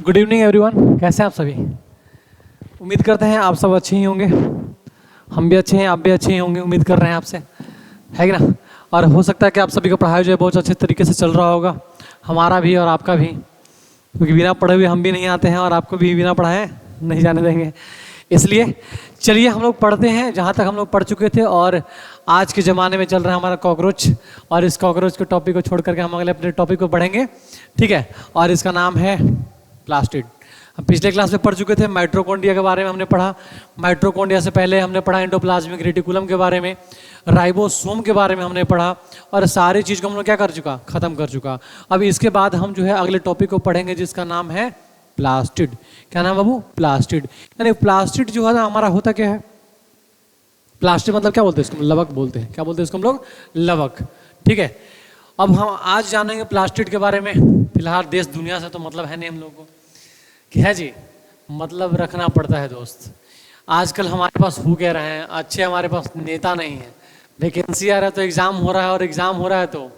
Good evening everyone, कैसे हैं आप सभी। उम्मीद करते हैं आप सब अच्छे ही होंगे, हम भी अच्छे हैं, आप भी अच्छे ही होंगे, उम्मीद कर रहे हैं आपसे, है कि ना। और हो सकता है कि आप सभी का पढ़ाई जो है बहुत अच्छे तरीके से चल रहा होगा, हमारा भी और आपका भी, क्योंकि बिना पढ़े हुए हम भी नहीं आते हैं और आपको भी बिना पढ़ाए नहीं जाने देंगे। इसलिए चलिए हम लोग पढ़ते हैं जहाँ तक हम लोग पढ़ चुके थे। और आज के ज़माने में चल रहा है हमारा कॉकरोच, और इस कॉकरोच के टॉपिक को छोड़ करके हम अगले अपने टॉपिक को पढ़ेंगे, ठीक है। और इसका नाम है प्लास्टिड। हम पिछले क्लास में पढ़ चुके थे माइटोकॉन्ड्रिया के बारे में हमने पढ़ा। माइटोकॉन्ड्रिया से पहले हमने पढ़ा एंडोप्लाज्मिक रेटिकुलम के बारे में, राइबोसोम के बारे में हमने पढ़ा, और सारी चीज़ को हम लोग क्या कर चुका, ख़त्म कर चुका। अब इसके बाद हम जो है अगले टॉपिक को पढ़ेंगे जिसका नाम है प्लास्टिड। क्या नाम बाबू? प्लास्टिड। यानी प्लास्टिड जो है ना हमारा होता क्या है, प्लास्टिड मतलब क्या बोलते हैं इसको? लवक बोलते हैं। क्या बोलते हैं इसको हम लोग? लवक, ठीक है। अब हम आज जानेंगे प्लास्टिड के बारे में। फिलहाल देश दुनिया से तो मतलब है नहीं हम लोग को, कि है जी, मतलब रखना पड़ता है दोस्त। आजकल हमारे पास हो कह रहे हैं अच्छे, हमारे पास नेता नहीं है। वैकेंसी आ रहा है तो एग्ज़ाम हो रहा है, और एग्ज़ाम हो रहा है तो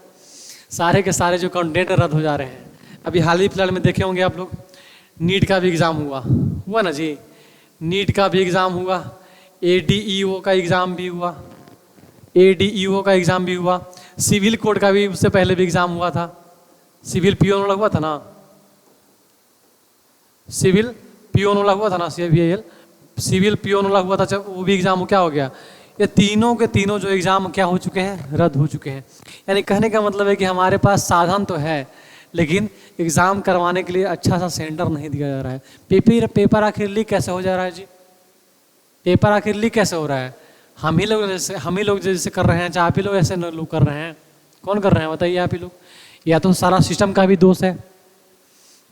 सारे के सारे जो कंटेंट रद्द हो जा रहे हैं। अभी हाल ही फिलहाल में देखे होंगे आप लोग, नीट का भी एग्ज़ाम हुआ ना जी, नीट का भी एग्ज़ाम हुआ, ADEO का एग्ज़ाम भी हुआ, ADEO का एग्ज़ाम भी हुआ, सिविल कोड का भी उससे पहले भी एग्ज़ाम हुआ था। सिविल पियोन वाला हुआ था ना, सिविल पियोन वाला हुआ था ना, सिविल पियोन वाला हुआ था, जब वो भी एग्ज़ाम क्या हो गया। ये तीनों के तीनों जो एग्ज़ाम क्या हो चुके हैं, रद्द हो चुके हैं। यानी कहने का मतलब है कि हमारे पास साधन तो है, लेकिन एग्ज़ाम करवाने के लिए अच्छा सा सेंटर नहीं दिया जा रहा है। पेपर आखिर लीक कैसे हो जा रहा है जी? पेपर आखिर लीक कैसे हो रहा है? हम ही लोग जैसे कर रहे हैं, चाहे आप ही लोग ऐसे लोग कर रहे हैं? कौन कर रहे हैं बताइए? आप ही लोग, या तो सारा सिस्टम का भी दोष है।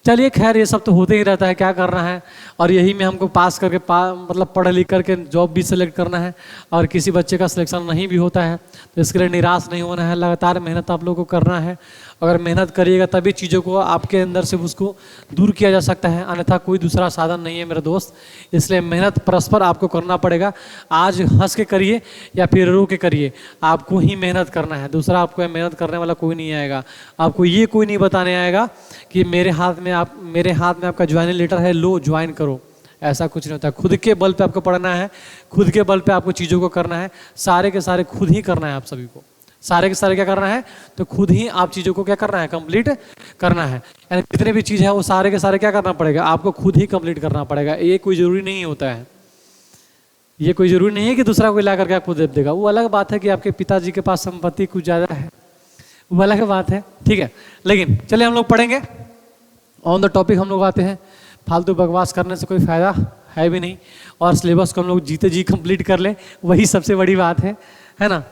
चलिए खैर, ये सब तो होते ही रहता है, क्या करना है। और यही में हमको पास करके मतलब पढ़ लिख करके जॉब भी सिलेक्ट करना है, और किसी बच्चे का सिलेक्शन नहीं भी होता है तो इसके लिए निराश नहीं होना है, लगातार मेहनत आप लोगों को करना है। अगर मेहनत करिएगा तभी चीज़ों को आपके अंदर से उसको दूर किया जा सकता है, अन्यथा कोई दूसरा साधन नहीं है मेरे दोस्त। इसलिए मेहनत परस्पर आपको करना पड़ेगा। आज हंस के करिए या फिर रो के करिए, आपको ही मेहनत करना है। दूसरा आपको मेहनत करने वाला कोई नहीं आएगा। आपको ये कोई नहीं बताने आएगा कि मेरे हाथ में आपका ज्वाइनिंग लेटर है, लो ज्वाइन करो। ऐसा कुछ नहीं होता। खुद के बल पे आपको पढ़ना है, खुद के बल पे आपको चीज़ों को करना है। सारे के सारे खुद ही करना है आप सभी को, सारे के सारे क्या करना है, तो खुद ही आप चीज़ों को क्या करना है, कंप्लीट करना है। यानी जितने भी चीज़ है वो सारे के सारे क्या करना पड़ेगा, आपको खुद ही कंप्लीट करना पड़ेगा। ये कोई ज़रूरी नहीं होता है, ये कोई ज़रूरी नहीं है कि दूसरा कोई ला करके आपको दे देगा। वो अलग बात है कि आपके पिताजी के पास संपत्ति कुछ ज़्यादा है, वो अलग बात है, ठीक है। लेकिन चलिए हम लोग पढ़ेंगे, ऑन द टॉपिक हम लोग आते हैं। फालतू बकवास करने से कोई फ़ायदा है भी नहीं, और सिलेबस को हम लोग जीते जी कंप्लीट कर लें, वही सबसे बड़ी बात है ना।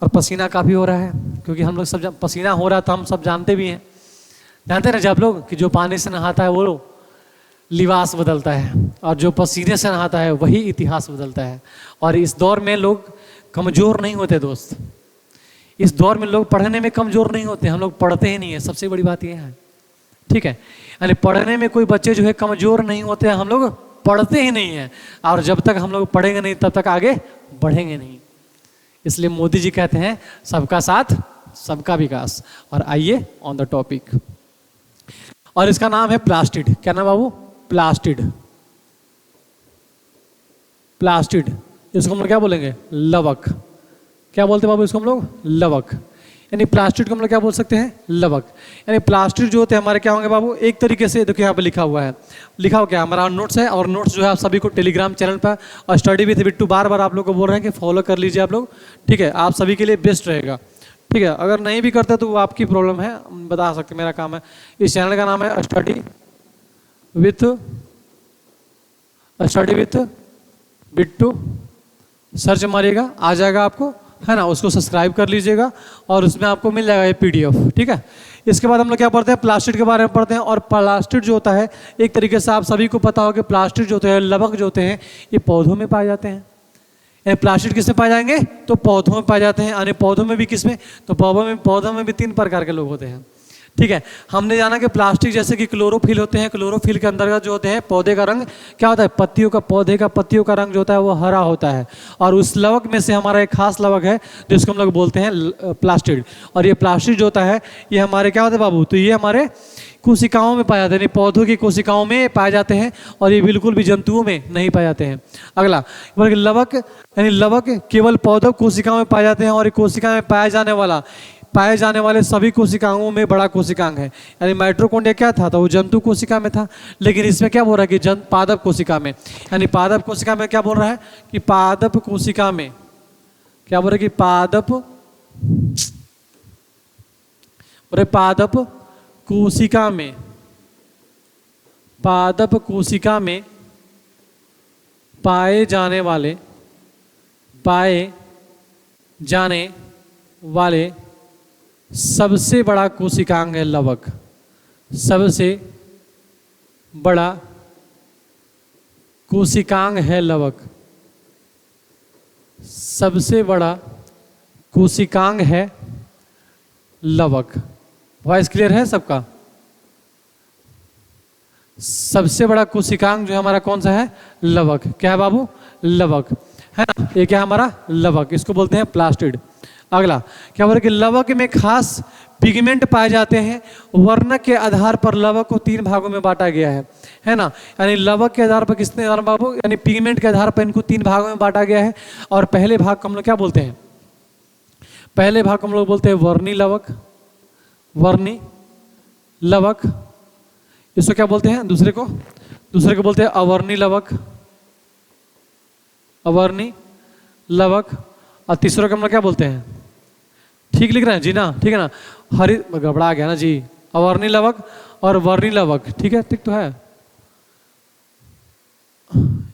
और पसीना काफ़ी हो रहा है, क्योंकि हम लोग सब पसीना हो रहा है तो हम सब जानते भी हैं, जानते ना जब लोग कि जो पानी से नहाता है वो लिबास बदलता है, और जो पसीने से नहाता है वही इतिहास बदलता है। और इस दौर में लोग कमज़ोर नहीं होते दोस्त, इस दौर में लोग पढ़ने में कमज़ोर नहीं होते, हम लोग पढ़ते ही नहीं है। सबसे बड़ी बात यह है, ठीक है। यानी पढ़ने में कोई बच्चे जो है कमज़ोर नहीं होते हैं, हम लोग पढ़ते ही नहीं हैं। और जब तक हम लोग पढ़ेंगे नहीं तब तक आगे बढ़ेंगे नहीं। इसलिए मोदी जी कहते हैं सबका साथ सबका विकास। और आइए ऑन द टॉपिक, और इसका नाम है प्लास्टिड। क्या नाम बाबू? प्लास्टिड। प्लास्टिड, इसको हम लोग क्या बोलेंगे? लवक। क्या बोलते हैं बाबू इसको हम लोग? लवक। यानी प्लास्टिड को हम लोग क्या बोल सकते हैं? लवक। यानी प्लास्टिड जो होते हैं हमारे क्या होंगे बाबू, एक तरीके से देखिए यहाँ पे लिखा हुआ है, लिखा हो क्या, हमारा नोट्स है। और नोट्स जो है आप सभी को टेलीग्राम चैनल पर और स्टडी विद बिट्टू बार बार आप लोग को बोल रहे हैं कि फॉलो कर लीजिए आप लोग, ठीक है। आप सभी के लिए बेस्ट रहेगा, ठीक है। अगर नहीं भी करते तो वो आपकी प्रॉब्लम है, बता सकते, मेरा काम है। इस चैनल का नाम है स्टडी विथ बिट्टू, सर्च मारिएगा आ जाएगा आपको, है ना। उसको सब्सक्राइब कर लीजिएगा और उसमें आपको मिल जाएगा ये PDF, ठीक है। इसके बाद हम लोग क्या पढ़ते हैं, प्लास्टिड के बारे में पढ़ते हैं। और प्लास्टिड जो होता है, एक तरीके से आप सभी को पता हो कि प्लास्टिड जो होते हैं, लवक जो होते हैं, ये पौधों में पाए जाते हैं। प्लास्टिड किसमें पाए जाएंगे, तो पौधों में पाए जाते हैं। यानी पौधों में भी किसमें, तो पौधों में भी 3 प्रकार के लोग होते हैं, ठीक है। हमने जाना कि प्लास्टिक जैसे कि क्लोरोफिल होते हैं, क्लोरोफिल के अंतर्गत जो होते हैं पौधे का रंग क्या होता है, पौधे का पत्तियों का रंग जो होता है वो हरा होता है। और उस लवक में से हमारा एक खास लवक है जिसको हम लोग बोलते हैं प्लास्टिड। और ये प्लास्टिड जो होता है ये हमारे क्या होता है बाबू, तो ये हमारे कोशिकाओं में पाए जाते हैं, यानी पौधों की कोशिकाओं में पाए जाते हैं, और ये बिल्कुल भी जंतुओं में नहीं पाए जाते हैं। अगला लवक, यानी लवक केवल पौधों कोशिकाओं में पाए जाते हैं, और ये कोशिका में पाए जाने वाले सभी कोशिकाओं में बड़ा कोशिकांग है। यानी माइटोकॉन्ड्रिया क्या था, तो वो जंतु कोशिका में था, लेकिन इसमें क्या बोल रहा है कि पादप कोशिका में, यानी पादप कोशिका में क्या बोल रहा है कि पादप कोशिका में क्या बोल रहा है कि पादप कोशिका में, पादप कोशिका में पाए जाने वाले सबसे बड़ा कोशिकांग है लवक। सबसे बड़ा कोशिकांग है लवक। सबसे बड़ा कोशिकांग है लवक। वॉइस क्लियर है सबका? सबसे बड़ा कोशिकांग जो है हमारा कौन सा है? लवक। क्या है बाबू? लवक, है ना। ये क्या है हमारा? लवक। इसको बोलते हैं प्लास्टिड। अगला क्या बोल रहे कि लवक में खास पिगमेंट पाए जाते हैं। वर्णक के आधार पर लवक को 3 भागों में बांटा गया है ना। यानी लवक के आधार पर किसने आधार बाबू, यानी पिगमेंट के आधार पर इनको 3 भागों में बांटा गया है। और पहले भाग को हम लोग क्या बोलते हैं? पहले भाग को हम लोग बोलते हैं वर्णी लवक। वर्णी लवक। इसको क्या बोलते हैं? दूसरे को बोलते हैं अवर्णी लवक। अवर्णी लवक। और तीसरे को हम लोग क्या बोलते हैं? ठीक लिख रहे हैं जी ना? ठीक है ना। हरित गड़बड़ा गया ना जी। अवर्णी लवक और वर्णी लवक, ठीक है, ठीक तो है।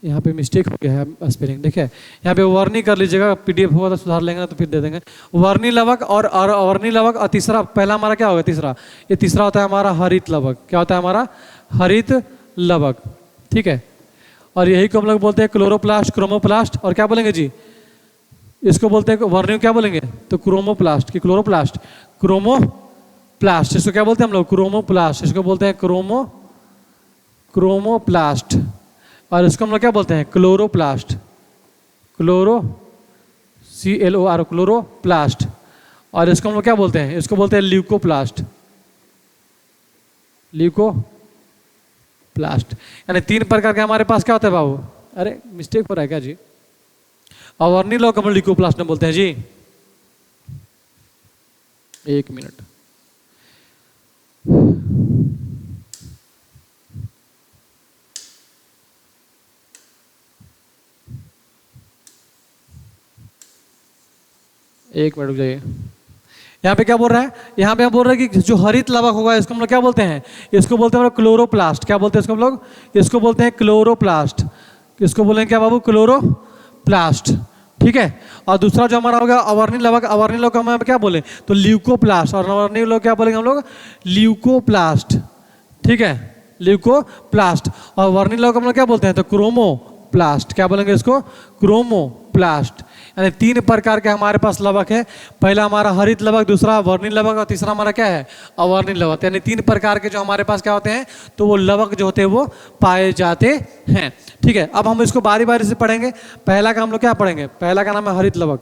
यहाँ पे मिस्टेक हो गया है स्पेलिंग, देखिए यहाँ पे वर्णी कर लीजिएगा, पीडीएफ होगा तो सुधार लेंगे ना तो फिर दे देंगे। वर्णी लवक और अवर्णी लवक। और तीसरा, पहला हमारा क्या होगा? तीसरा, ये तीसरा होता है हमारा हरित लवक। क्या होता है हमारा? हरित लवक, ठीक है। और यही को हम लोग बोलते हैं क्लोरोप्लास्ट, क्रोमोप्लास्ट। और क्या बोलेंगे जी? इसको बोलते हैं वर्णी, क्या बोलेंगे? तो क्रोमोप्लास्ट की क्लोरोप्लास्ट, क्रोमोप्लास्ट। इसको क्या बोलते हैं हम लोग? क्रोमोप्लास्ट। इसको बोलते हैं क्रोमोप्लास्ट। और इसको हम लोग क्या बोलते हैं? क्लोरोप्लास्ट। CLOR, chloroplast. और इसको हम लोग क्या बोलते हैं? इसको बोलते हैं ल्यूकोप्लास्ट। ल्यूकोप्लास्ट। यानी 3 प्रकार के हमारे पास क्या होता है बाबू? अरे मिस्टेक हो रहा है क्या जी? अवर्णी लवक हम ल्यूकोप्लास्ट में बोलते हैं जी। 1 मिनट। एक मिनट रुक जाइए। यहाँ पे क्या बोल रहा है? यहाँ पे बोल रहा है कि जो हरित लवक होगा इसको हम लोग क्या बोलते हैं? इसको बोलते हैं क्लोरोप्लास्ट। क्या बोलते हैं इसको हम लोग? इसको बोलते हैं क्लोरोप्लास्ट। इसको बोलेंगे क्या बाबू? क्लोरोप्लास्ट, ठीक है। और दूसरा जो हमारा होगा अवर्णी लवक। अवर्णी लवक हम क्या बोले? तो ल्यूकोप्लास्ट। और अवर्णी लवक क्या बोलेंगे हम लोग? ल्यूकोप्लास्ट, ठीक है, ल्यूकोप्लास्ट। और वर्णी लवक हम लोग क्या बोलते हैं? तो क्रोमोप्लास्ट। क्या बोलेंगे इसको? क्रोमोप्लास्ट। यानी 3 प्रकार के हमारे पास लवक है। पहला हमारा हरित लवक, दूसरा वर्णी लवक, और तीसरा हमारा क्या है? अवर्णी लवक। यानी 3 प्रकार के जो हमारे पास क्या होते हैं, तो वो लवक जो होते हैं वो पाए जाते हैं, ठीक है। अब हम इसको बारी बारी से पढ़ेंगे। पहला का हम लोग क्या पढ़ेंगे? पहला का नाम है हरित लवक।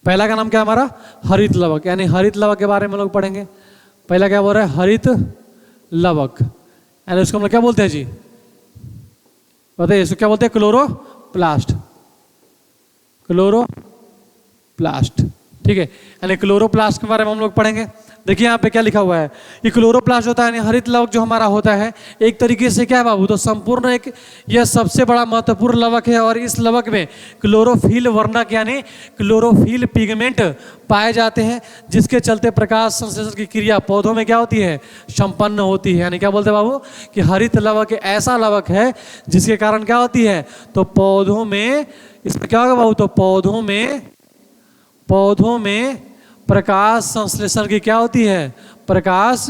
पहला का नाम क्या हमारा? हरित लवक। यानी हरित लवक के बारे में लोग पढ़ेंगे। पहला क्या बोल रहा है? हरित लवक। यानी उसको हम लोग क्या बोलते हैं जी? बताइए, इसको क्या बोलते हैं? क्लोरोप्लास्ट। क्लोरोप्लास्ट, ठीक है। यानी क्लोरोप्लास्ट के बारे में हम लोग पढ़ेंगे। देखिए यहाँ पे क्या लिखा हुआ है कि क्लोरोप्लास्ट होता है, यानी हरित लवक जो हमारा होता है एक तरीके से क्या है बाबू? तो संपूर्ण एक यह सबसे बड़ा महत्वपूर्ण लवक है। और इस लवक में क्लोरोफिल वर्णक यानी क्लोरोफिल पिगमेंट पाए जाते हैं, जिसके चलते प्रकाश संश्लेषण की क्रिया पौधों में क्या होती है? संपन्न होती है। यानी क्या बोलते हैं बाबू? कि हरित लवक ऐसा लवक है जिसके कारण क्या होती है? तो पौधों में, इसमें क्या होगा बाबू? तो पौधों में प्रकाश संश्लेषण की क्या होती है? प्रकाश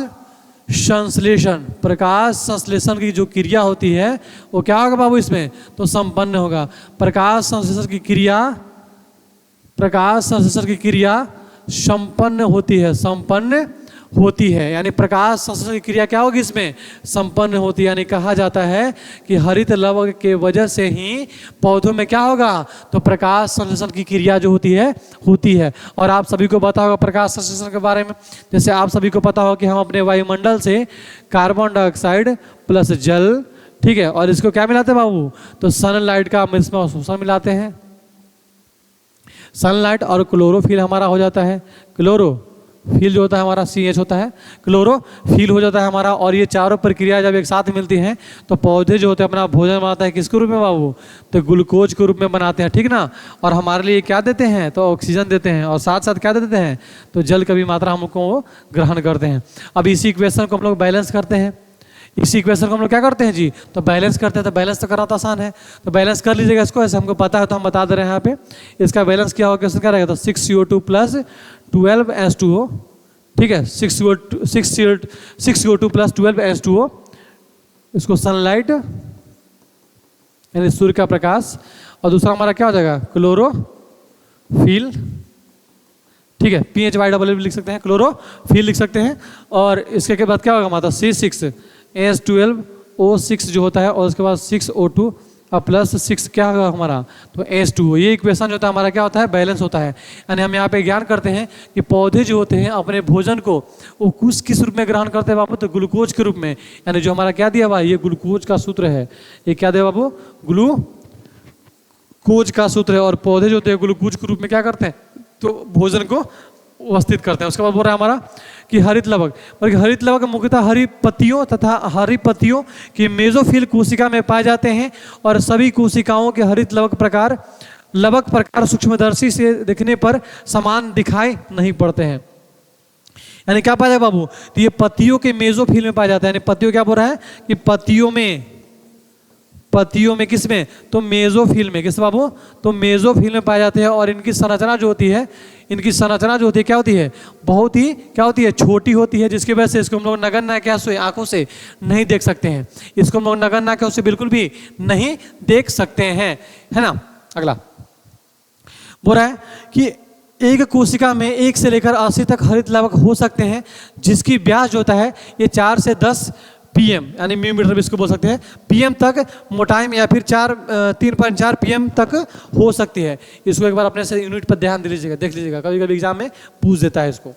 संश्लेषण की जो क्रिया होती है वो क्या होगा बाबू? इसमें तो संपन्न होगा। प्रकाश संश्लेषण की क्रिया संपन्न होती है, यानी प्रकाश संश्लेषण की क्रिया क्या होगी इसमें, संपन्न होती है। यानी कहा जाता है कि हरित लवक के वजह से ही पौधों में क्या होगा, तो प्रकाश संश्लेषण की क्रिया जो होती है। और आप सभी को पता होगा प्रकाश संश्लेषण के बारे में, जैसे आप सभी को पता होगा कि हम अपने वायुमंडल से कार्बन डाइऑक्साइड प्लस जल, ठीक है, और इसको क्या मिलाते हैं बाबू, तो सनलाइट का इसमें शोषण मिलाते हैं। सनलाइट और क्लोरोफिल हमारा हो जाता है, क्लोरोफिल जो होता है हमारा CH होता है, क्लोरोफिल हो जाता है हमारा। और ये चारों प्रक्रिया जब एक साथ मिलती हैं तो पौधे जो होते हैं अपना भोजन बनाते हैं किसके रूप में बाबू, तो ग्लूकोज के रूप में बनाते हैं, ठीक ना। और हमारे लिए क्या देते हैं, तो ऑक्सीजन देते हैं, और साथ साथ क्या देते हैं, तो जल की भी मात्रा हमको ग्रहण करते हैं। अब इसी इक्वेशन को हम लोग बैलेंस करते हैं, इसी इक्वेशन को हम लोग क्या करते हैं जी, तो बैलेंस करते हैं। तो बैलेंस तो करना तो आसान है, तो बैलेंस कर लीजिएगा इसको, ऐसे हमको पता है तो हम बता दे रहे हैं यहाँ पे। इसका बैलेंस क्या होगा, क्या रहेगा, तो 6CO2 प्लस 12H2O, ठीक है, 6CO2 प्लस 12H2O, इसको सनलाइट यानी सूर्य का प्रकाश, और दूसरा हमारा क्या हो जाएगा, क्लोरोफिल, ठीक है, PHY लिख सकते हैं, क्लोरोफिल लिख सकते हैं। और इसके बाद क्या होगा हमारा C6H12O6 जो होता है, और उसके बाद 6O2 और प्लस 6 क्या होगा हमारा, तो H2O। ये इक्वेशन जो होता है हमारा क्या होता है, बैलेंस होता है। यानी हम यहाँ पे ज्ञान करते हैं कि पौधे जो होते हैं अपने भोजन को वो किस रूप में ग्रहण करते हैं बाबू, तो ग्लूकोज के रूप में। यानी जो हमारा क्या दिया हुआ है, ये ग्लूकोज का सूत्र है, ये क्या दिया बाबू, ग्लूकोज का सूत्र है। और पौधे जो होते हैं ग्लूकोज के रूप में क्या करते हैं, तो भोजन को व्यवस्थित करते हैं। उसके बाद बोल रहा है हमारा कि हरित लवक, बल्कि हरित लवक मुख्यतः हरी पत्तियों तथा हरी पत्तियों की मेसोफिल कोशिका में पाए जाते हैं। और सभी कोशिकाओं के हरित लवक प्रकार सूक्ष्मदर्शी से देखने पर समान दिखाई नहीं पड़ते हैं। यानी क्या पाया जाए बाबू, तो ये पत्तियों के मेसोफिल में पाया जाता है। यानी पत्तियों क्या बोल रहा है कि पत्तियों में किसमें, तो मेसोफिल में, किस बाबू, तो मेसोफिल में पाए जाते हैं। और इनकी संरचना जो होती है क्या होती है, बहुत ही क्या होती है, छोटी होती है, जिसकी वजह से इसको हम लोग नगण्य क्या से आंखों से नहीं देख सकते हैं, इसको हम लोग नगण्य आंखों से बिल्कुल भी नहीं देख सकते हैं, है ना। अगला बोल रहा है कि एक कोशिका में 1 से लेकर 80 तक हरित लवक हो सकते हैं, जिसकी व्यास जो होता है ये 4 से 10 PM यानी मिलीमीटर भी इसको बोल सकते हैं, PM तक मोटाई में, या फिर 3.4 PM तक हो सकती है। इसको एक बार अपने से यूनिट पर ध्यान दे लीजिएगा, देख लीजिएगा, कभी कभी एग्जाम में पूछ देता है इसको।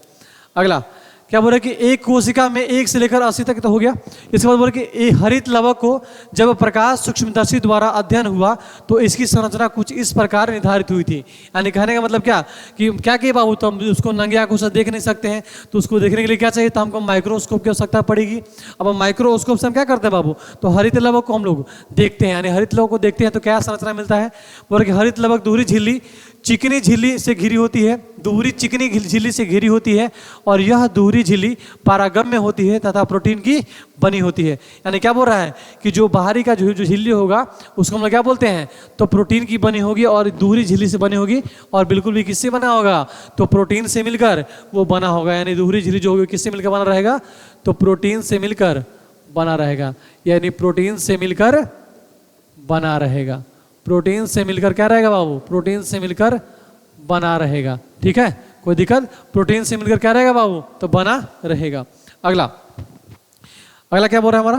अगला क्या बोल रहे कि एक कोशिका में 1 से लेकर 80 तक तो हो गया। इसके बाद बोल रहे कि हरित लवक को जब प्रकाश सूक्ष्मदर्शी द्वारा अध्ययन हुआ तो इसकी संरचना कुछ इस प्रकार निर्धारित हुई थी। यानी कहने का मतलब क्या कि क्या किए बाबू, तो हम उसको नंगे आंखों से देख नहीं सकते हैं, तो उसको देखने के लिए क्या चाहिए, तो हमको माइक्रोस्कोप की आवश्यकता पड़ेगी। अब हम माइक्रोस्कोप से हम क्या करते हैं बाबू, तो हरित लवक को हम लोग देखते हैं। यानी हरित लवक को देखते हैं तो क्या संरचना मिलता है, बोल रहे कि हरित लवक दोहरी झिल्ली चिकनी झिल्ली से घिरी होती है, दोहरी चिकनी झिल्ली से घिरी होती है, और यह दोहरी झिल्ली पारागम्य होती है तथा प्रोटीन की बनी होती है। यानी क्या बोल रहा है कि जो बाहरी का जो झिल्ली होगा उसको हम लोग क्या बोलते हैं, तो प्रोटीन की बनी होगी, और दोहरी झिल्ली से बनी होगी, और बिल्कुल भी किससे बना होगा, तो प्रोटीन से मिलकर वो बना होगा। यानी दोहरी झिल्ली जो होगी किससे मिलकर बना रहेगा, तो प्रोटीन से मिलकर बना रहेगा। यानी प्रोटीन से मिलकर बना रहेगा, प्रोटीन से मिलकर क्या रहेगा बाबू, प्रोटीन से मिलकर बना रहेगा, ठीक है, कोई दिक्कत, प्रोटीन से मिलकर क्या रहेगा बाबू, तो बना रहेगा। अगला क्या बोल रहा है हमारा,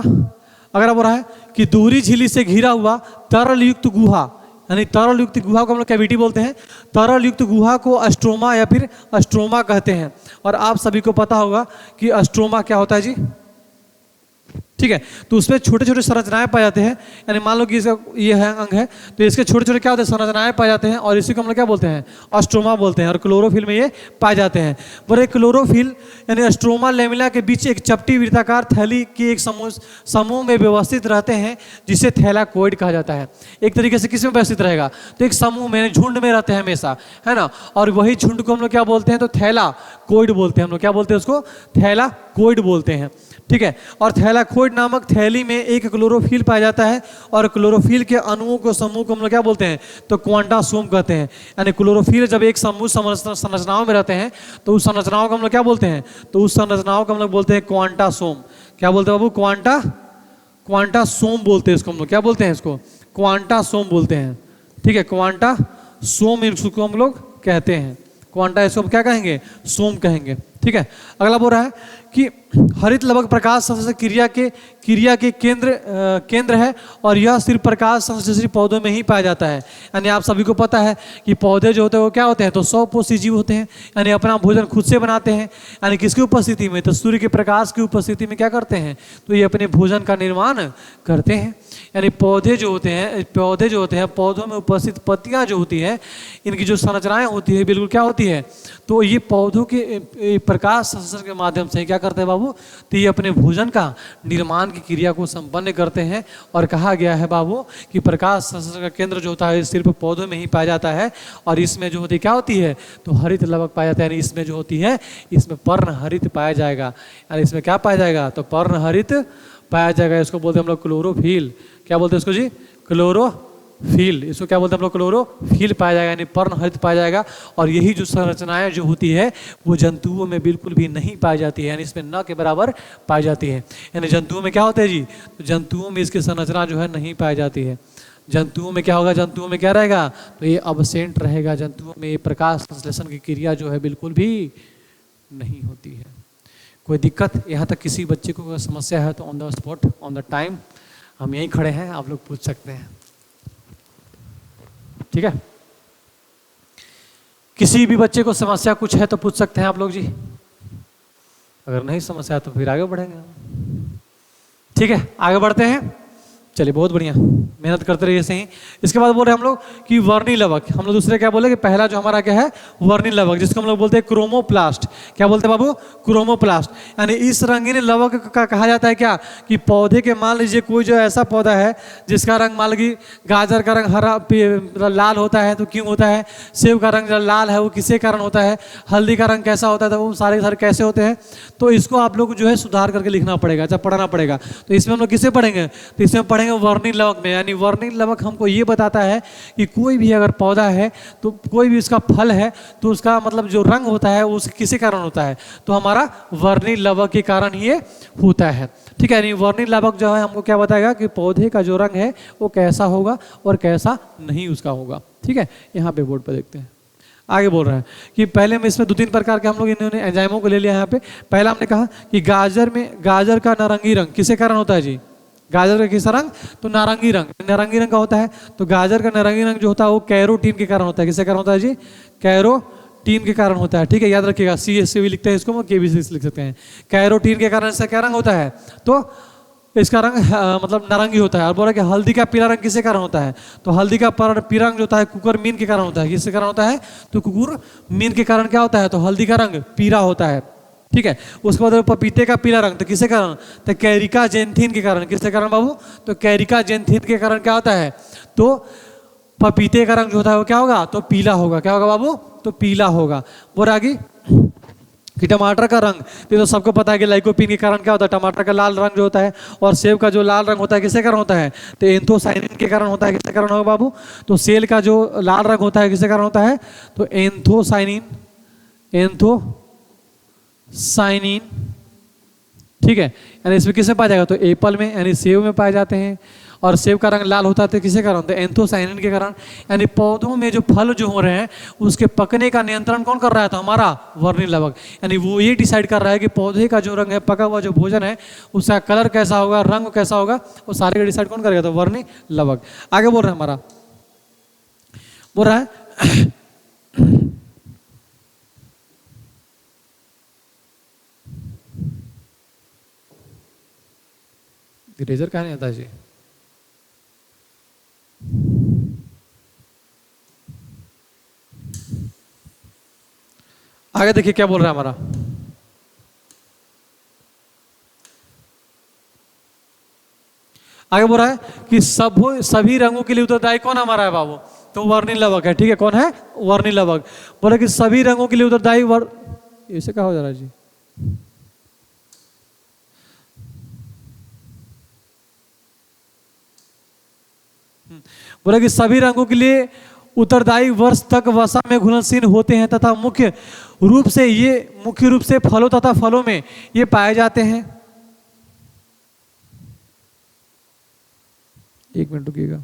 अगला बोल रहा है कि दोहरी झिल्ली से घिरा हुआ तरल युक्त गुहा, यानी तरल युक्त गुहा को हम लोग कैविटी बोलते हैं। तरल युक्त गुहा को अस्ट्रोमा या फिर अस्ट्रोमा कहते हैं। और आप सभी को पता होगा कि अस्ट्रोमा क्या होता है जी, ठीक है, तो उसमें छोटे छोटे संरचनाएं पाए जाते हैं। यानी मान लो कि इसका ये है अंग है, तो इसके छोटे छोटे क्या होते हैं, संरचनाएं पाए जाते हैं, और इसी को हम लोग क्या बोलते हैं, अस्ट्रोमा बोलते हैं। और क्लोरोफिल में ये पाए जाते हैं। बोले क्लोरोफिल यानी अस्ट्रोमा लेमिला के बीच एक चपटी वृत्ताकार थैली के एक समूह में व्यवस्थित रहते हैं, जिसे थैलाकोइड कहा जाता है। एक तरीके से किस में व्यवस्थित रहेगा, तो एक समूह में, झुंड में रहते हैं हमेशा, है ना। और वही झुंड को हम लोग क्या बोलते हैं, तो थैलाकोइड बोलते हैं। हम लोग क्या बोलते हैं उसको, थैलाकोइड बोलते हैं, ठीक है। और थैलाकोइड नामक थैली में एक क्लोरोफिल पाया जाता है, और क्लोरोफिल के अणुओं को समूह को हम लोग क्या बोलते हैं, तो क्वांटासोम कहते हैं। यानी क्लोरोफिल जब एक समूह संरचनाओं में रहते हैं तो उस संरचनाओं को हम लोग क्या बोलते हैं, तो उस संरचनाओं को हम लोग बोलते हैं क्वांटासोम। क्या बोलते हैं बाबू, क्वांटासोम बोलते हैं इसको, हम लोग क्या बोलते हैं इसको, क्वांटासोम बोलते हैं, ठीक है, क्वांटासोम इसको हम लोग कहते हैं। क्वांटा इसको क्या कहेंगे, सोम कहेंगे, ठीक है। अगला बोल रहा है कि हरित लवक प्रकाश संश्लेषण क्रिया के केंद्र है और यह सिर्फ प्रकाश संश्लेषी पौधों में ही पाया जाता है। यानी आप सभी को पता है कि पौधे जो होते हैं वो क्या होते हैं, तो स्वपोषी जीव होते हैं, यानी अपना भोजन खुद से बनाते हैं। यानी किसकी उपस्थिति में, तो सूर्य के प्रकाश की उपस्थिति में क्या करते हैं, तो ये अपने भोजन का निर्माण करते हैं। यानी पौधे जो होते हैं पौधों में उपस्थित पत्तियां जो होती है, इनकी जो संरचनाएं होती है बिल्कुल क्या होती है, तो ये पौधों के प्रकाश संश्लेषण के माध्यम से क्या करते हैं बाबू, तो ये अपने भोजन का निर्माण की क्रिया को संपन्न करते हैं। और कहा गया है बाबू कि प्रकाश संश्लेषण का केंद्र जो होता है सिर्फ पौधों में ही पाया जाता है। और इसमें जो होती है क्या होती है, तो हरित लवक पाया जाता है। यानी इसमें जो होती है, इसमें पर्णहरित पाया जाएगा। यानी इसमें क्या पाया जाएगा, तो पर्णहरित पाया जाएगा। इसको बोलते हैं हम लोग क्लोरोफिल। क्या बोलते हैं इसको जी, क्लोरोफिल। इसको क्या बोलते हैं हम लोग, क्लोरोफिल पाया जाएगा, यानी पर्णहरित पाया जाएगा। और यही जो संरचनाएं जो होती है वो जंतुओं में बिल्कुल भी नहीं पाई जाती है, यानी इसमें न के बराबर पाई जाती है। यानी जंतुओं में क्या होता है जी, तो जंतुओं में इसकी संरचना जो है नहीं पाई जाती है। जंतुओं में क्या होगा, जंतुओं में क्या रहेगा, तो ये अबसेंट रहेगा। जंतुओं में ये प्रकाश संश्लेषण की क्रिया जो है बिल्कुल भी नहीं होती है। कोई दिक्कत, यहाँ तक किसी बच्चे को कोई समस्या है तो on the spot, on the time हम यहीं खड़े हैं, आप लोग पूछ सकते हैं। ठीक है, किसी भी बच्चे को समस्या कुछ है तो पूछ सकते हैं आप लोग जी। अगर नहीं समस्या तो फिर आगे बढ़ेंगे। ठीक है, आगे बढ़ते हैं। चलिए बहुत बढ़िया, मेहनत करते रहिए सही। इसके बाद बोल रहे हैं हम लोग कि वर्णी लवक। हम लोग दूसरे क्या बोले कि पहला जो हमारा क्या है, वर्णी लवक, जिसको हम लोग बोलते हैं क्रोमोप्लास्ट। क्या बोलते हैं बाबू, क्रोमोप्लास्ट। यानी इस रंगीन लवक का कहा जाता है क्या, कि पौधे के मान लीजिए कोई जो ऐसा पौधा है जिसका रंग मान लीजिए गाजर का रंग हरा लाल होता है, तो क्यों होता है, सेब का रंग लाल है वो किसके कारण होता है, हल्दी का रंग कैसा होता है, तो वो सारे सारे कैसे होते हैं। तो इसको आप लोग जो है सुधार करके लिखना पड़ेगा, जब पढ़ना पड़ेगा। तो इसमें हम लोग किसे पढ़ेंगे, तो इसमें पढ़ेंगे वर्णी लवक में। यानी वर्णी लवक हमको ये बताता है कि कोई भी अगर पौधा है तो कोई भी उसका फल है तो उसका मतलब जो रंग होता है वो किसी कारण होता है, तो हमारा वर्णी लवक के कारण ही ये होता है। ठीक है, यानी वर्णी लवक जो है हमको क्या बताएगा कि पौधे का जो रंग है वो कैसा होगा और कैसा नहीं उसका होगा। ठीक है, यहाँ पे बोर्ड पर देखते हैं। आगे बोल रहा है कि पहले में इसमें 2-3 प्रकार के हम लोग इन्होंने एंजाइमों को ले लिया यहाँ पे। पहला हमने कहा कि गाजर का नारंगी रंग किसके कारण होता है जी, गाजर का किस रंग, तो नारंगी रंग, नारंगी रंग का होता है। तो गाजर का नारंगी रंग जो होता है वो कैरोटीन के कारण होता है। किसके कारण होता है जी, कैरोटीन के कारण होता है। ठीक है, याद रखिएगा, सी से भी लिखते हैं इसको, के भी से लिख सकते हैं। कैरोटीन के कारण इसका क्या रंग होता है, तो इसका रंग मतलब नारंगी होता है। और बोला कि हल्दी का पीला रंग किसके कारण होता है, तो हल्दी का पीला रंग जो होता है कुकुरमीन के कारण होता है। किसके कारण होता है, तो कुकुरमीन के कारण क्या होता है, तो हल्दी का रंग पीला होता है। ठीक है, उसके बाद पपीते का पीला रंग, तो किसके कारण, तो कैरिका जेंथिन के कारण। किसके कारण बाबू, तो कैरिका जेंथिन के कारण क्या होता है, तो पपीते का रंग जो होता है वो क्या होगा, तो पीला होगा। क्या होगा बाबू, तो पीला होगा। और आगे कि टमाटर का रंग, तो सबको पता है कि लाइकोपीन के कारण क्या होता है, टमाटर का लाल रंग जो होता है। और सेब का जो लाल रंग होता है किसके कारण होता है, तो एंथोसाइनिन के कारण होता है। किसके कारण होगा बाबू, तो सेल का जो लाल रंग होता है किसके कारण होता है, तो एंथोसाइनिन। ठीक है, यानी इसमें किसमें पाया जाएगा, तो एप्पल में, यानी सेब में पाए जाते हैं। और सेब का रंग लाल होता है तो किसके कारण, तो एंथोसाइनिन के कारण। यानी पौधों में जो फल जो हो रहे हैं उसके पकने का नियंत्रण कौन कर रहा है, तो हमारा वर्णी लवक। यानी वो ये डिसाइड कर रहा है कि पौधे का जो रंग है, पका हुआ जो भोजन है उसका कलर कैसा होगा, रंग कैसा होगा, वो सारे का डिसाइड कौन करेगा, तो वर्णी लवक। आगे बोल रहे हैं हमारा, बोल रहा है इरेजर कहाँ नहीं आता जी। आगे देखिए क्या बोल रहा है हमारा, आगे बोल रहा है कि सभी रंगों के लिए उत्तरदायी कौन हमारा है बाबू, तो वर्णी लवक है। ठीक है, कौन है, वर्णी लवक। बोला कि सभी रंगों के लिए उत्तरदायी ऐसे क्या हो जा रहा है जी, बोला कि सभी रंगों के लिए उत्तरदायी वर्ष तक वसा में घुलनशील होते हैं तथा मुख्य रूप से फलों तथा फलों में ये पाए जाते हैं। एक मिनट रुकिएगा,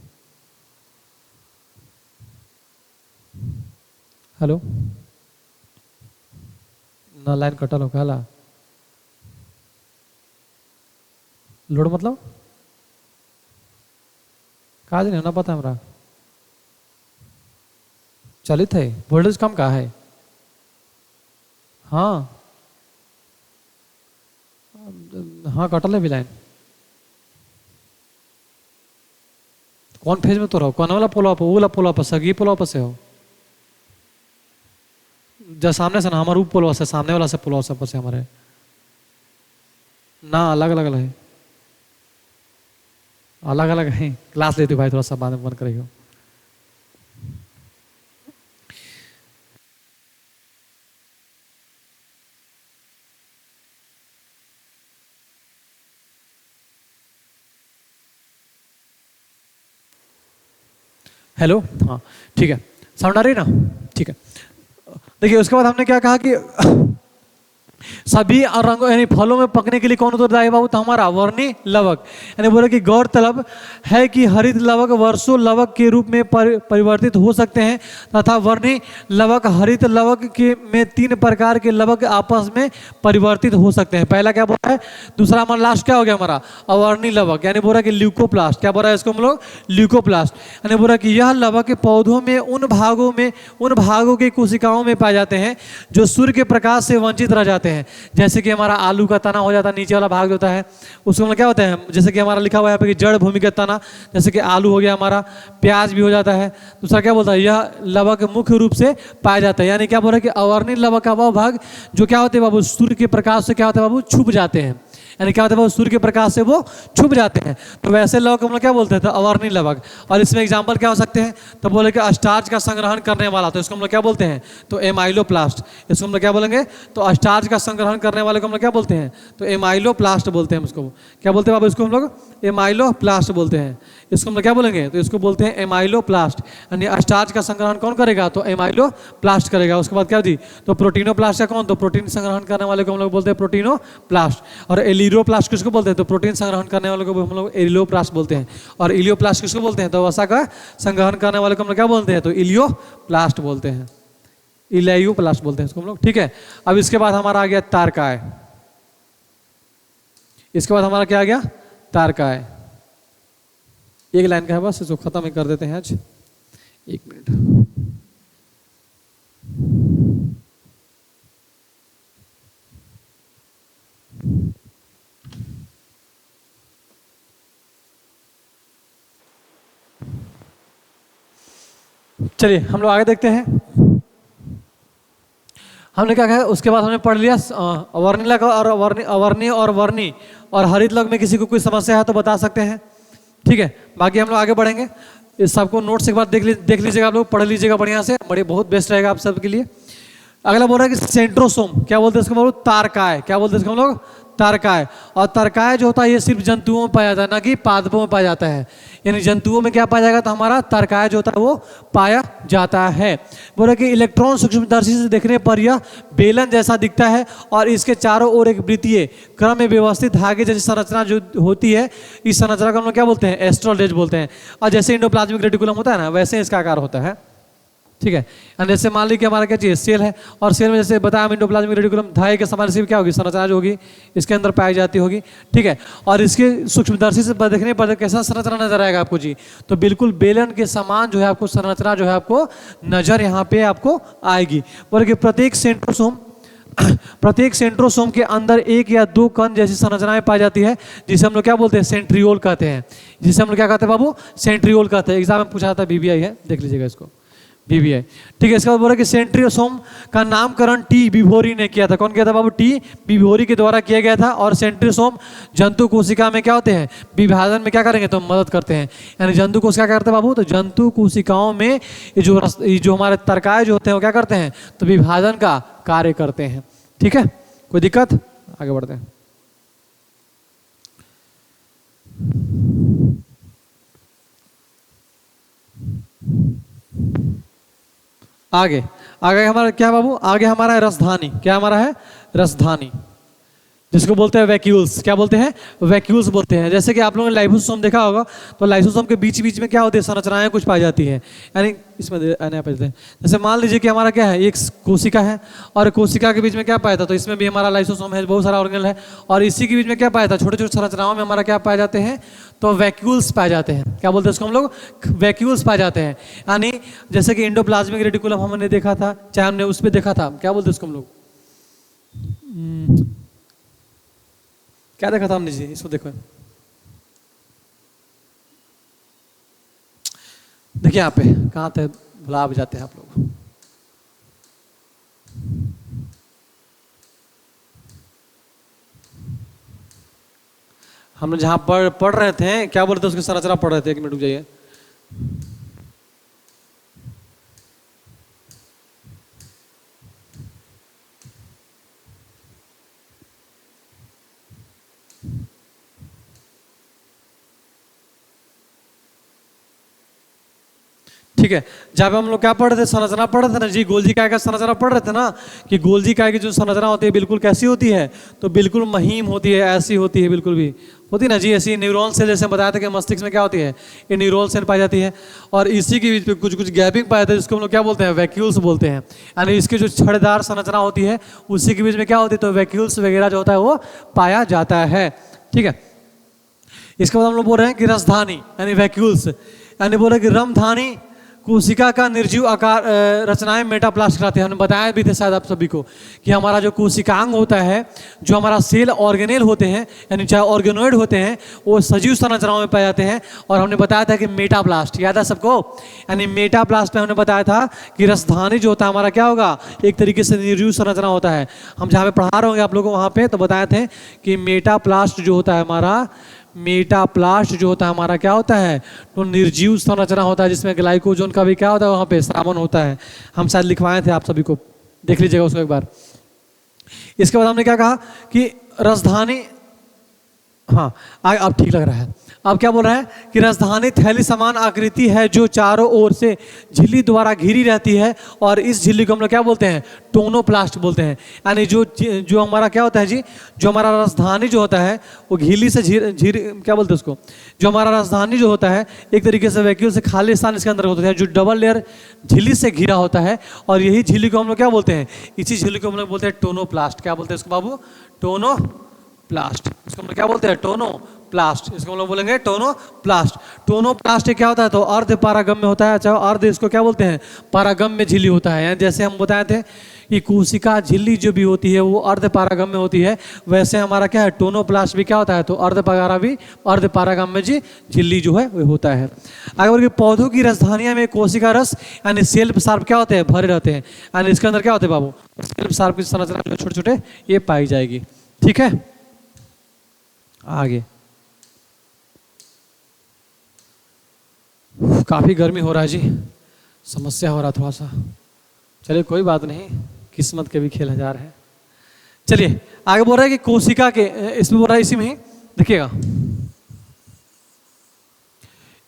हेलो, ना लाइन कटल हो कहला लोड मतलब कहा नहीं ना पता हमरा चलित है वोल्टेज कम का है। हाँ हाँ कटल है भी लाइन कौन फेज में तो रहो कौन वाला पोला पर वो वाला पोला पर सगी पोला पर से हो जब सामने से ना हमारे ऊपर पोलवा से सामने वाला से पोलवा से पर से हमारे ना अलग अलग है अलग अलग है क्लास लेते भाई थोड़ा सा बाद में बंद करेगा। हेलो हाँ ठीक है साउंड आ रही है ना ठीक है। देखिए उसके बाद हमने क्या कहा कि सभी रंगों यानी फलों में पकने के लिए कौन उत्तरदायी बाबू तो हमारा वर्णी लवक यानी बोले कि गौरतलब है कि हरित लवक वर्षों लवक के रूप में परिवर्तित हो सकते हैं तथा वर्णी लवक हरित लवक के में 3 प्रकार के लवक आपस में परिवर्तित हो सकते हैं। पहला क्या बोला है दूसरा हमारा लास्ट क्या हो गया हमारा अवर्णी लवक यानी बोला कि ल्यूकोप्लास्ट क्या बोला है इसको हम लोग ल्यूकोप्लास्ट यानी बोला कि यह लवक पौधों में उन भागों की कोशिकाओं में पाए जाते हैं जो सूर्य के प्रकाश से वंचित रह जाते हैं। जैसे कि हमारा आलू का तना हो जाता है नीचे वाला भाग जो होता है उसको मतलब क्या होता है जैसे कि हमारा लिखा हुआ है यहाँ पे कि जड़ भूमिगत तना जैसे कि आलू हो गया हमारा प्याज भी हो जाता है। दूसरा क्या बोलता है यह लवक मुख्य रूप से पाया जाता है यानी क्या बोल रहा है कि अवर्णी लवक का वह भाग जो क्या होते हैं बाबू सूर्य के प्रकाश से क्या होता है बाबू छुप जाते हैं यानी क्या होता है बाबू सूर्य के प्रकाश से वो छुप जाते हैं। तो वैसे लवक हम लोग क्या बोलते हैं तो अवर्णी लवक। और इसमें एग्जांपल क्या हो सकते हैं तो बोले कि स्टार्च का संग्रहण करने वाला तो इसको हम लोग क्या बोलते हैं तो एमाइलोप्लास्ट। इसको हम लोग क्या बोलेंगे तो स्टार्च का संग्रहण करने वाले को हम लोग क्या बोलते हैं तो एमाइलोप्लास्ट बोलते हैं। उसको क्या बोलते हैं बाबू इसको हम लोग एमाइलोप्लास्ट बोलते हैं। इसको हम लोग क्या बोलेंगे तो इसको बोलते हैं एमाइलोप्लास्ट यानी स्टार्च का संग्रहण कौन करेगा तो एमाइलोप्लास्ट करेगा। उसके बाद क्या जी तो प्रोटीनोप्लास्ट का कौन तो प्रोटीन संग्रहण करने वाले को हम लोग बोलते हैं प्रोटीनोप्लास्ट। और एलियोप्लास्ट किसको बोलते हैं तो प्रोटीन संग्रहण करने वाले को हम लोग एलियोप्लास्ट बोलते हैं। और इलियोप्लास्ट किसको बोलते हैं तो वसा का संग्रहण करने वाले को हम लोग क्या बोलते हैं तो इलियोप्लास्ट बोलते हैं इलियोप्लास्ट बोलते हैं इसको हम लोग ठीक है। अब इसके बाद हमारा आ गया तारकाय। इसके बाद हमारा क्या आ गया तारकाय एक लाइन का है बस इसको खत्म ही कर देते हैं आज 1 मिनट। चलिए हम लोग आगे देखते हैं। हमने क्या कहा उसके बाद हमने पढ़ लिया अवर्णी लग और अवर्णी और वर्णी और हरित लग में किसी को कोई समस्या है तो बता सकते हैं ठीक है। बाकी हम लोग आगे बढ़ेंगे इस सबको नोट्स एक बार देख लीजिएगा आप लोग पढ़ लीजिएगा बढ़िया से बड़े बहुत बेस्ट रहेगा आप सबके लिए। अगला बोल रहा है कि सेंट्रोसोम क्या बोलते हैं इसको हम लोग तारकाय क्या बोलते हैं इसको हम लोग तारकाय। और तारकाय जो होता है ये सिर्फ जंतुओं में पाया जाता है ना कि पादपों में पाया जाता है यानी जंतुओं में क्या पाया जाएगा तो हमारा तारकाय जो होता है वो पाया जाता है। बोला कि इलेक्ट्रॉन सूक्ष्मदर्शी से देखने पर यह बेलन जैसा दिखता है और इसके चारों ओर एक वृत्तीय क्रम में व्यवस्थित धागे जैसी संरचना जो होती है इस संरचना को हम लोग क्या बोलते हैं एस्ट्रोलेज बोलते हैं। और जैसे इंडोप्लाज्मिक रेटिकुलम होता है ना वैसे इसका आकार होता है ठीक है। जैसे मान लीजिए कि हमारा क्या चाहिए सेल है और सेल में जैसे बताया इंडोप्लाज्मिक रेटिकुलम धागे के समान क्या होगी संरचना जो होगी इसके अंदर पाई जाती होगी ठीक है। और इसके सूक्ष्मदर्शी से देखने पर कैसा संरचना नजर आएगा आपको जी तो बिल्कुल बेलन के समान जो है आपको संरचना जो है आपको नजर यहाँ पे आपको आएगी। बोले कि प्रत्येक सेंट्रोसोम के अंदर 1 या 2 कण जैसी संरचनाएं पाई जाती है जिसे हम लोग क्या बोलते हैं सेंट्रियोल कहते हैं जिसे हम लोग क्या कहते हैं बाबू सेंट्रियोल कहते हैं। एग्जाम में पूछा था बीबीआई है देख लीजिएगा इसको बीबीआई ठीक है। इसके बाद बोला कि सेंट्रियोसोम का नामकरण टी विभोरी ने किया था। कौन किया था बाबू टी विभोरी के द्वारा किया गया था। और सेंट्रियोसोम जंतु कोशिका में क्या होते हैं विभाजन में क्या करेंगे तो मदद करते हैं यानी जंतु कोशिका क्या करते हैं बाबू तो जंतु कोशिकाओं में जो हमारे तारकाय जो होते हैं वो क्या करते हैं तो विभाजन का कार्य करते हैं ठीक है। कोई दिक्कत आगे बढ़ते हैं। आगे हमारा क्या बाबू आगे हमारा है रसधानी। क्या हमारा है रसधानी। जिसको बोलते हैं वैक्यूल्स। क्या बोलते हैं? वैक्यूल्स बोलते हैं। जैसे कि आप लोगों ने लाइसोसोम देखा होगा, तो लाइसोसोम के बीच बीच में क्या होती है? संरचनाएं कुछ पाई जाती हैं। यानी इसमें जैसे मान लीजिए कि हमारा क्या है, एक कोशिका है और कोशिका के बीच में क्या पाया था, तो इसमें भी हमारा लाइसोसोम है, बहुत सारा ऑर्गेनल है। और इसी के बीच में क्या पाया था? छोटे छोटे संरचनाओं में हमारा क्या पाए जाते हैं? तो वैक्यूल्स पाए जाते हैं। क्या बोलते हैं उसको हम लोग? वैक्यूल्स पाए जाते हैं। यानी जैसे कि एंडोप्लाज्मिक रेटिकुलम हमने देखा था, चाहे हमने उस पर देखा था, क्या बोलते हैं उसको हम लोग? क्या देखा था हमने जी? इसको देखो, देखिए यहाँ पे कहाँ थे, भुला भी जाते हैं आप लोग। हमने जहाँ पढ़ रहे थे, क्या बोलते उसकी संरचना पढ़ रहे थे, एक मिनट रुक जाइए। ठीक है, जब हम लोग क्या पढ़ रहे थे? संरचना पढ़ रहे थे ना जी, गोल्जी काय का संरचना पढ़ रहे थे ना, कि गोल्जी काय की जो संरचना होती है बिल्कुल कैसी होती है? तो बिल्कुल महीम होती है, ऐसी होती है, बिल्कुल भी होती ना जी ऐसी। न्यूरॉन सेल जैसे बताया था कि मस्तिष्क में क्या होती है? ये न्यूरॉन सेल पाई जाती है। और इसी के बीच में कुछ कुछ गैपिंग पाया जाता है, जिसको हम लोग क्या बोलते हैं? वैक्यूल्स बोलते हैं। यानी इसकी जो छड़ेदार संरचना होती है उसी के बीच में क्या होती है? तो वैक्यूल्स वगैरह जो होता है वो पाया जाता है। ठीक है, इसके बाद हम लोग बोल रहे हैं कि रसधानी यानी वैक्यूल्स, यानी बोल रहे हैं कि रमधानी कोशिका का निर्जीव आकार रचनाएं मेटाप्लास्ट कराते हैं। हमने बताया भी थे शायद आप सभी को कि हमारा जो कोशिकांग होता है, जो हमारा सेल ऑर्गेनेल होते हैं, यानी चाहे ऑर्गेनोइड होते हैं, वो सजीव संरचनाओं में पाए जाते हैं। और हमने बताया था कि मेटाप्लास्ट, याद है सबको? यानी मेटाप्लास्ट में हमने बताया था कि रसधानी जो होता है हमारा क्या होगा? एक तरीके से निर्जीव संरचना होता है। हम जहाँ पे पढ़ा रहे होंगे आप लोगों को वहाँ पे तो बताए थे कि मेटाप्लास्ट जो होता है हमारा, मेटाप्लास्ट जो होता है हमारा क्या होता है? तो निर्जीव संरचना होता है, जिसमें ग्लाइकोजन का भी क्या होता है? वहाँ पे श्रावण होता है। हम शायद लिखवाए थे आप सभी को, देख लीजिएगा उसको एक बार। इसके बाद हमने क्या कहा कि रसधानी, हाँ अब ठीक लग रहा है। अब क्या बोल रहा है कि रसधानी थैली समान आकृति है जो चारों ओर से झिल्ली द्वारा घिरी रहती है, और इस झिल्ली को हम लोग क्या बोलते हैं? टोनोप्लास्ट बोलते हैं। यानी जो हमारा क्या होता है जी, जो हमारा रसधानी जो होता है वो झिल्ली से क्या बोलते हैं उसको? जो हमारा रसधानी जो होता है एक तरीके से वैक्यूल से खाली स्थान इसके अंदर होता है, जो डबल लेयर झिल्ली से घिरा होता है। और यही झिल्ली को हम लोग क्या बोलते हैं? इसी झिल्ली को हम लोग बोलते हैं टोनोप्लास्ट। क्या बोलते हैं इसको बाबू? टोनोप्लास्ट। इसको हम लोग क्या बोलते हैं? टोनोप्लास्ट। इसको हम लोग बोलेंगे टोनोप्लास्ट। टोनोप्लास्ट क्या होता है? तो अर्ध पारागम्य होता है। अच्छा, अर्ध इसको क्या बोलते हैं? पारागम्य झिल्ली होता है। जैसे हम बताए थे कि कोशिका झिल्ली जो भी होती है वो अर्ध पारागम्य होती है, वैसे हमारा क्या है? टोनोप्लास्ट भी क्या होता है? तो अर्ध पारागम्य झिल्ली जो है वो होता है। अगर पौधों की रसधानियां में कोशिका रस यानी सेल सार्प क्या होते हैं? भरे रहते हैं। यानी इसके अंदर क्या होते हैं बाबू? सेल सार्प की संरचना जो छोटे छोटे ये पाई जाएगी। ठीक है, आगे काफी गर्मी हो रहा है जी, समस्या हो रहा थोड़ा सा। चलिए कोई बात नहीं, किस्मत के भी खेल जा रहे हैं। चलिए आगे बोल रहा है कि कोशिका के, इसमें बोल रहा है इसी में ही देखिएगा,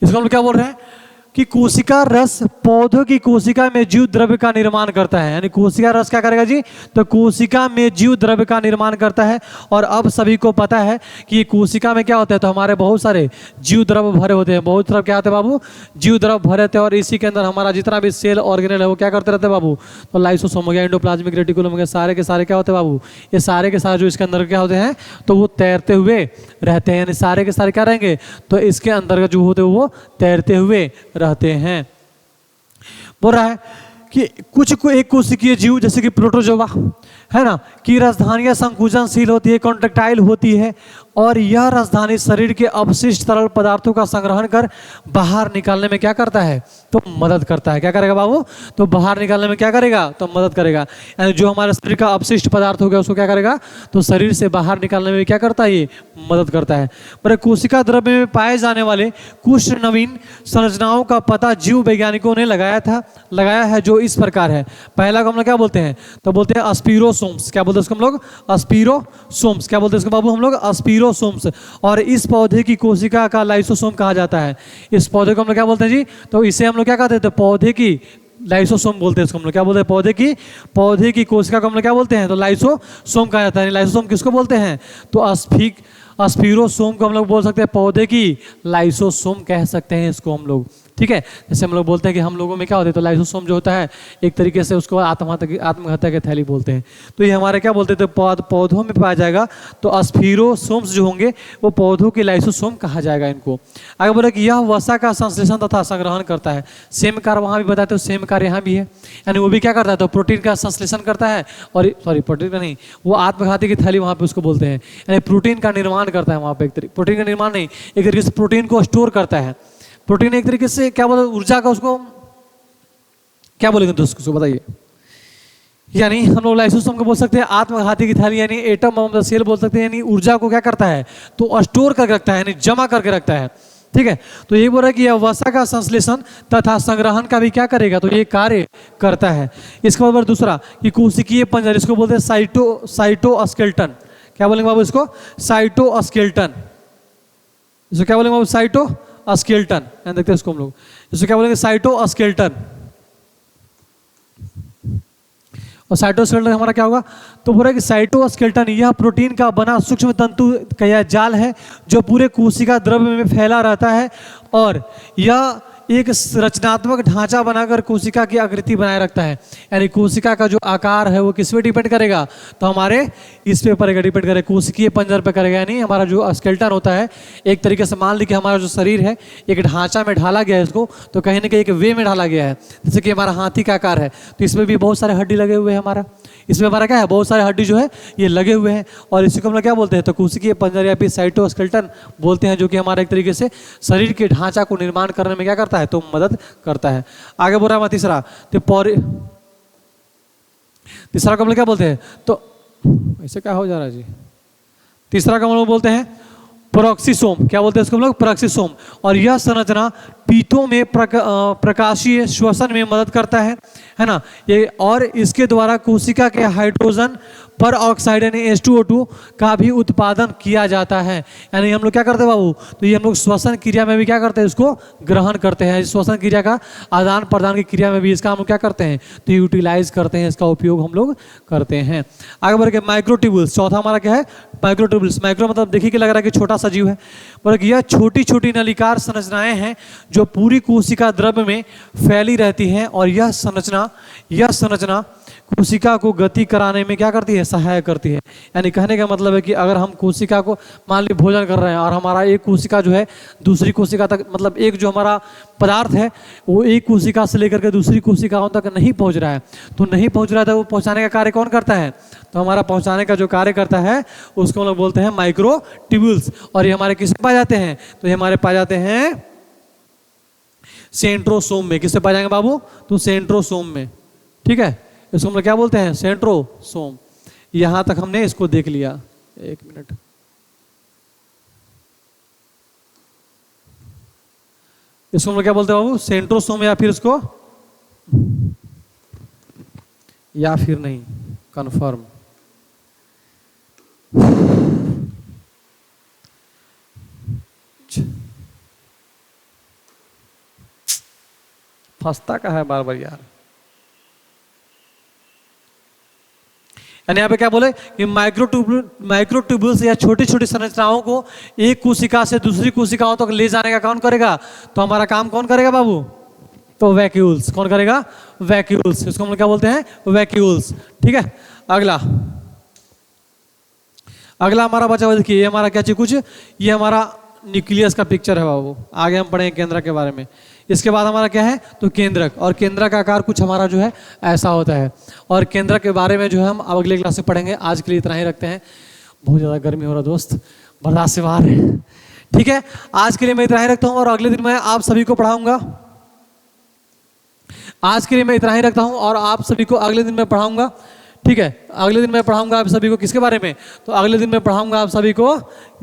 इसको हम क्या बोल रहे हैं कि कोशिका रस पौधों की कोशिका में जीव द्रव्य का निर्माण करता है। यानी कोशिका रस क्या करेगा जी? तो कोशिका में जीव द्रव्य का निर्माण करता है। और अब सभी को पता है कि कोशिका में क्या होता है? तो हमारे बहुत सारे जीव द्रव्य भरे होते हैं। बहुत सारे क्या होते हैं बाबू? जीव द्रव्य भरे थे। और इसी के अंदर हमारा जितना भी सेल ऑर्गेनल है वो क्या करते रहते हैं बाबू? तो लाइसोसोम हो गया, एंडोप्लाज्मिक रेटिकुलम हो गया, सारे के सारे क्या होते हैं बाबू? ये सारे के सारे जो इसके अंदर क्या होते हैं तो वो तैरते हुए रहते हैं। यानी सारे के सारे क्या रहेंगे? तो इसके अंदर जो होते हैं वो तैरते हुए रहते हैं। बोल रहा है कि एक कोशिकीय जीव जैसे कि प्रोटोजोआ है ना, की रसधानियां संकुचनशील होती है, कॉन्ट्रेक्टाइल होती है। और यह रसधानी शरीर के अवशिष्ट तरल पदार्थों का संग्रहण कर बाहर निकालने में क्या करता है? तो मदद करता है। क्या करेगा बाबू? तो बाहर निकालने में क्या करेगा? तो मदद करेगा। यानी जो हमारे शरीर का अवशिष्ट पदार्थ हो गया उसको क्या करेगा? तो शरीर से बाहर निकालने में क्या करता है? ये मदद करता है। पर कोशिका द्रव्य में पाए जाने वाले कुछ नवीन संरचनाओं का पता जीव वैज्ञानिकों ने लगाया है जो इस प्रकार है। पहला को हम लोग क्या बोलते हैं? तो बोलते हैं स्पिरोसोम्स। क्या बोलते हैं उसको हम लोग? स्पिरोसोम्स। क्या बोलते हैं इसको बाबू? हम लोग स्पिरोसोम्स। और इस पौधे की कोशिका का लाइसोसोम कहा जाता है। इस पौधे को हम लोग क्या बोलते हैं जी? तो इसे हम लोग क्या कहते हैं? तो पौधे की लाइसोसोम बोलते हैं इसको हम लोग, क्या बोलते हैं, पौधे की कोशिका को हम लोग क्या बोलते हैं, तो लाइसोसोम कहा जाता है। लाइसोसोम किसको बोलते हैं, तो स्फीरोसोम को हम लोग बोल सकते हैं, पौधे की लाइसोसोम कह सकते हैं इसको हम लोग, ठीक है। जैसे हम लोग बोलते हैं कि हम लोगों में क्या होता है, तो लाइसोसोम जो होता है एक तरीके से उसको आत्महत्या की थैली बोलते हैं। तो ये हमारे क्या बोलते हैं, तो पौधों में पाया जाएगा, तो स्फीरोसोम्स जो होंगे वो पौधों के लाइसोसोम कहा जाएगा इनको। आगे बोला कि यह वसा का संश्लेषण तथा संग्रहण करता है। सेम कार्य वहाँ भी बताते हो, सेम कार्य यहाँ भी है, यानी वो भी क्या करता है, तो प्रोटीन का संश्लेषण करता है, और सॉरी प्रोटीन का नहीं, वो आत्मघाती की थैली वहाँ पे उसको बोलते हैं, यानी प्रोटीन का निर्माण करता है वहाँ पे। प्रोटीन का निर्माण नहीं, एक तरीके से प्रोटीन को स्टोर करता है। प्रोटीन एक तरीके से क्या बोलते, ऊर्जा का उसको क्या बोलेंगे दोस्तों, उसको बताइए। यानी हम लोग लाइसोसोम को बोल सकते हैं आत्मघाती की थैली, यानी एटम बम सेल बोल सकते हैं, यानी ऊर्जा को क्या करता है, तो स्टोर करके रखता है, यानी जमा करके रखता है, ठीक है। तो ये बोल रहा है कि यह वसा का संश्लेषण तथा संग्रहण का भी क्या करेगा, तो ये कार्य करता है। इसके बाद दूसरा कि कोशिकीय पंजर, इसको बोलते हैं साइटोस्केलेटन। क्या बोलेंगे बाबू इसको, साइटोस्केलेटन। इसको क्या बोलेंगे बाबू, साइटोस्केलेटन। देखते हैं इसको हम लोग, इसको क्या बोलेंगे, साइटोस्केलेटन। और साइटोस्केलेटन हमारा क्या होगा, तो बोल रहा है कि साइटोस्केलेटन यह प्रोटीन का बना सूक्ष्म तंतु का यह जाल है जो पूरे कोशिका द्रव्य में फैला रहता है, और यह एक रचनात्मक ढांचा बनाकर कोशिका की आकृति बनाए रखता है। यानी कोशिका का जो आकार है वो किस पे डिपेंड करेगा, तो हमारे इस पे पर डिपेंड करेगा, कोशिकीय पंजर पे करेगा। यानी हमारा जो स्केलेटन होता है, एक तरीके से मान लीजिए हमारा जो शरीर है एक ढांचा में ढाला गया है इसको, तो कहीं ना कहीं एक वे में ढाला गया है। जैसे कि हमारा हाथी का आकार है, तो इसमें भी बहुत सारे हड्डी लगे हुए हैं, हमारा इसमें हमारा क्या है, बहुत सारे हड्डी जो है ये लगे हुए हैं, और इसी को हम लोग क्या बोलते हैं, तो कोशिकीय पंजर या फिर साइटोस्केलेटन बोलते हैं, जो कि हमारा एक तरीके से शरीर के ढांचा को निर्माण करने में क्या करता है, तो मदद करता है। आगे बोल रहा है तीसरा, तो तीसरा को हम लोग क्या बोलते हैं, तो ऐसे क्या हो जा रहा है जी, तीसरा का हम लोग बोलते हैं पेरोक्सिसोम। क्या बोलते हैं इसको हम लोग, पेरोक्सिसोम। और यह संरचना पीतों में प्रकाशीय श्वसन में मदद करता है ना, ये, और इसके द्वारा कोशिका के हाइड्रोजन पर ऑक्साइड यानी H2O2 का भी उत्पादन किया जाता है। यानी हम लोग क्या करते हैं बाबू, तो ये हम लोग श्वसन क्रिया में भी क्या करते हैं, इसको ग्रहण करते हैं। श्वसन क्रिया का आदान प्रदान की क्रिया में भी इसका हम लोग क्या करते हैं, तो यूटिलाइज करते हैं, इसका उपयोग हम लोग करते हैं। आगे बढ़ के माइक्रोट्यूब्यूल्स, चौथा हमारा क्या है, माइक्रोट्यूब्यूल्स। माइक्रो मतलब देखिए कि लग रहा है कि छोटा सजीव है, बल्कि यह छोटी छोटी नलिकार संरचनाएं हैं जो पूरी कोशिका द्रव्य में फैली रहती हैं, और यह संरचना कोशिका को गति कराने में क्या करती है, सहायक करती है। यानी कहने का मतलब है कि अगर हम कोशिका को मान ली भोजन कर रहे हैं, और हमारा एक कोशिका जो है दूसरी कोशिका तक, मतलब एक जो हमारा पदार्थ है वो एक कोशिका से लेकर के दूसरी कोशिकाओं तक नहीं पहुंच रहा है, तो नहीं पहुंच रहा था, वो पहुंचाने का कार्य कौन करता है, तो हमारा पहुंचाने का जो कार्य करता है उसको हम लोग बोलते हैं माइक्रोट्यूब्यूल्स। और ये हमारे किसमें पाए जाते हैं, तो ये हमारे पाए जाते हैं सेंट्रोसोम में। किससे पाए जाएंगे बाबू, तो सेंट्रोसोम में, ठीक है। इसको हम लोग क्या बोलते हैं, सेंट्रोसोम। यहां तक हमने इसको देख लिया, एक मिनट, इसको हम लोग क्या बोलते हैं बाबू, सेंट्रोसोम, या फिर इसको, या फिर नहीं, कंफर्म, फंसता का है बार बार यार। यानी यहाँ पे क्या बोले कि माइक्रोट्यूब्यूल्स या छोटी छोटी संरचनाओं को एक कोशिका से दूसरी कोशिकाओं तक ले जाने का कौन करेगा, तो हमारा काम कौन करेगा बाबू, तो वैक्यूल्स। कौन करेगा, वैक्यूल्स। इसको हम लोग क्या बोलते हैं, वैक्यूल्स, ठीक है। अगला हमारा बचा हुआ, देखिए ये हमारा क्या चीज, कुछ ये हमारा न्यूक्लियस का पिक्चर है बाबू। आगे हम पढ़ेंगे केंद्रक के बारे में। इसके बाद हमारा क्या है, तो केंद्रक। और केंद्रक का आकार कुछ हमारा जो है ऐसा होता है। और केंद्रक के बारे में जो है हम अगले क्लास में पढ़ेंगे। आज के लिए इतना ही रखते हैं, बहुत ज़्यादा गर्मी हो रहा दोस्त, बर्दाश्त से बाहर है, ठीक है। आज के लिए मैं इतना ही रखता हूँ, और अगले दिन मैं आप सभी को पढ़ाऊंगा। आज के लिए मैं इतना ही रखता हूँ, और आप सभी को अगले दिन मैं पढ़ाऊंगा, ठीक है। अगले दिन मैं पढ़ाऊंगा आप सभी को किसके बारे में, तो अगले दिन मैं पढ़ाऊंगा आप सभी को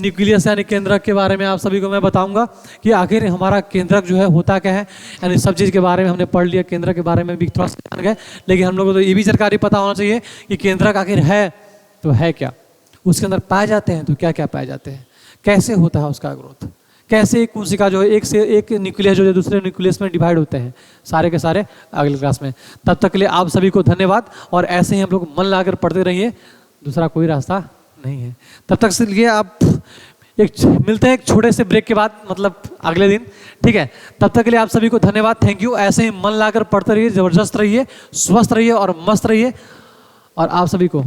न्यूक्लियस यानी केंद्रक के बारे में। आप सभी को मैं बताऊंगा कि आखिर हमारा केंद्रक जो है होता क्या है। यानी सब चीज़ के बारे में हमने पढ़ लिया, केंद्रक के बारे में भी थोड़ा सा जान गए, लेकिन हम लोगों को तो ये भी जानकारी पता होना चाहिए कि केंद्रक आखिर है तो है क्या, उसके अंदर पाए जाते हैं तो क्या क्या पाए जाते हैं, कैसे होता है उसका ग्रोथ, कैसे एक कोशिका जो है एक से एक न्यूक्लियस जो है दूसरे न्यूक्लियस में डिवाइड होते हैं, सारे के सारे अगले क्लास में। तब तक के लिए आप सभी को धन्यवाद, और ऐसे ही हम लोग मन लगाकर पढ़ते रहिए, दूसरा कोई रास्ता नहीं है। तब तक के लिए आप मिलते हैं एक छोटे से ब्रेक के बाद, मतलब अगले दिन, ठीक है। तब तक के लिए आप सभी को धन्यवाद, थैंक यू। ऐसे ही मन लगाकर पढ़ते रहिए, जबरदस्त रहिए, स्वस्थ रहिए और मस्त रहिए, और आप सभी को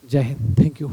जय हिंद, थैंक यू।